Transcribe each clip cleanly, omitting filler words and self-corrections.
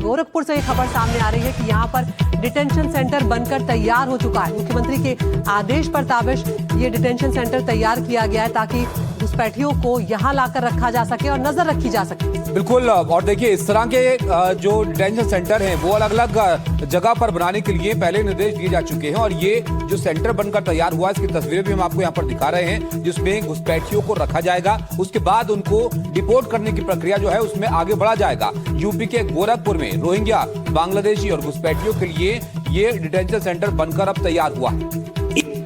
गोरखपुर से ये खबर सामने आ रही है कि यहाँ पर डिटेंशन सेंटर बनकर तैयार हो चुका है। मुख्यमंत्री के आदेश पर ताबिश ये डिटेंशन सेंटर तैयार किया गया है ताकि घुसपैठियों को यहाँ लाकर रखा जा सके और नजर रखी जा सके। बिल्कुल, और देखिए इस तरह के जो डिटेंशन सेंटर हैं वो अलग अलग जगह पर बनाने के लिए पहले निर्देश दिए जा चुके हैं और ये जो सेंटर बनकर तैयार हुआ इसकी तस्वीरें भी हम आपको यहाँ पर दिखा रहे हैं, जिसमें घुसपैठियों को रखा जाएगा। उसके बाद उनको डिपोर्ट करने की प्रक्रिया जो है उसमें आगे बढ़ा जाएगा। यूपी के गोरखपुर में रोहिंग्या, बांग्लादेशी और घुसपैठियों के लिए ये डिटेंशन सेंटर बनकर अब तैयार हुआ है।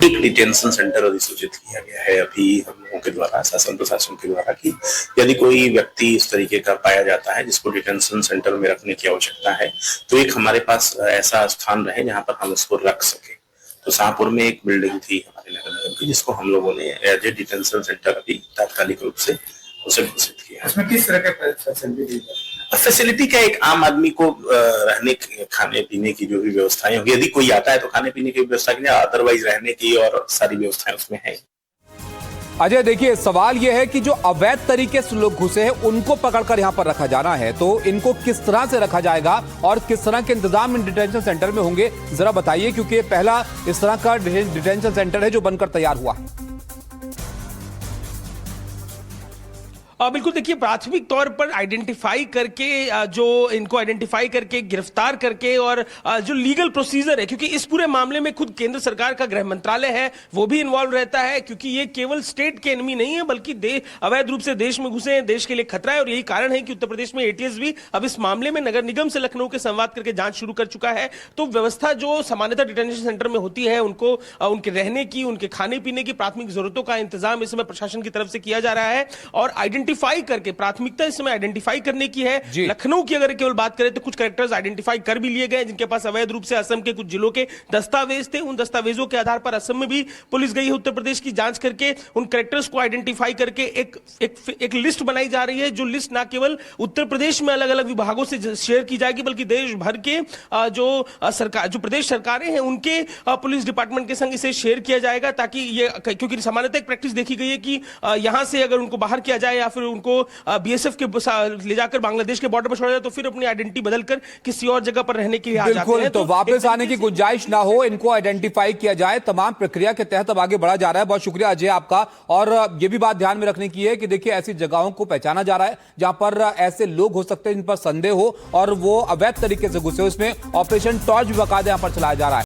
एक डिटेंशन सेंटर अधिसूचित किया गया है अभी हम लोगों के द्वारा, शासन प्रशासन के द्वारा, कि यदि कोई व्यक्ति इस तरीके का पाया जाता है जिसको डिटेंशन सेंटर में रखने की आवश्यकता है तो एक हमारे पास ऐसा स्थान रहे जहां पर हम इसको रख सके। तो शाहपुर में एक बिल्डिंग थी हमारे नगर निगम की जिसको हम लोगों ने एज ए डिटेंशन सेंटर अभी तात्कालिक रूप से उसे घोषित किया। इसमें किस तरह के फैसिलिटी फैसिलिटी का एक आम आदमी को रहने खाने पीने की जो भी व्यवस्थाएं होगी, यदि कोई आता है तो खाने पीने की व्यवस्था की, अदरवाइज रहने की और सारी व्यवस्थाएं उसमें है। अजय देखिए, सवाल यह है कि जो अवैध तरीके से लोग घुसे हैं उनको पकड़कर यहां पर रखा जाना है, तो इनको किस तरह से रखा जाएगा और किस तरह के इंतजाम इन डिटेंशन सेंटर में होंगे, जरा बताइए, क्योंकि ये पहला इस तरह का डिटेंशन सेंटर है जो बनकर तैयार हुआ है। बिल्कुल, देखिए प्राथमिक तौर पर आइडेंटिफाई करके जो इनको आइडेंटिफाई करके गिरफ्तार करके और जो लीगल प्रोसीजर है, क्योंकि इस पूरे मामले में खुद केंद्र सरकार का गृह मंत्रालय है वो भी इन्वॉल्व रहता है, क्योंकि ये केवल स्टेट के एनिमी नहीं है बल्कि अवैध रूप से देश में घुसे हैं, देश के लिए खतरा है। और यही कारण है कि उत्तर प्रदेश में एटीएस भी अब इस मामले में नगर निगम से लखनऊ के संवाद करके जांच शुरू कर चुका है। तो व्यवस्था जो सामान्यतः डिटेंशन सेंटर में होती है उनको उनके रहने की, उनके खाने पीने की प्राथमिक जरूरतों का इंतजाम इस समय प्रशासन की तरफ से किया जा रहा है और आइडेंटिफाई करके प्राथमिकता इस समय आइडेंटिफाई करने की है। लखनऊ की अगर केवल बात करें तो कुछ कैरेक्टर्स आइडेंटिफाई कर भी लिए गए जिनके पास अवैध रूप से असम के कुछ जिलों के दस्तावेज थे। उन दस्तावेजों के आधार पर असम में भी पुलिस गई है उत्तर प्रदेश की जांच करके उन कैरेक्टर्स को आइडेंटिफाई करके एक लिस्ट बनाई जा रही है, जो लिस्ट ना केवल उत्तर प्रदेश में अलग अलग विभागों से शेयर की जाएगी बल्कि देश भर के जो प्रदेश सरकारें हैं उनके पुलिस डिपार्टमेंट के संग इसे शेयर किया जाएगा, ताकि ये, क्योंकि सामान्यतः एक प्रैक्टिस देखी गई है कि यहां से अगर उनको बाहर किया जाए या फिर उनको बीएसएफ के ले जाकर बांग्लादेश के बॉर्डर पर छोड़ा जाए तो फिर अपनी आइडेंटिटी बदलकर किसी और जगह पर रहने के लिए आ जाते हैं। तो वापस आने की गुंजाइश ना हो, इनको आइडेंटिफाई किया जाए। तमाम प्रक्रिया के तहत अब आगे बढ़ा जा रहा है। बहुत शुक्रिया अजय आपका। और ये भी बात ध्यान में रखने की है कि देखिए ऐसी जगहों को पहचाना जा रहा है जहां पर ऐसे लोग हो सकते हैं जिन पर संदेह हो और वो अवैध तरीके से घुसे हो। इसमें ऑपरेशन टॉर्च भी बाकायदा यहां पर चलाया जा रहा है।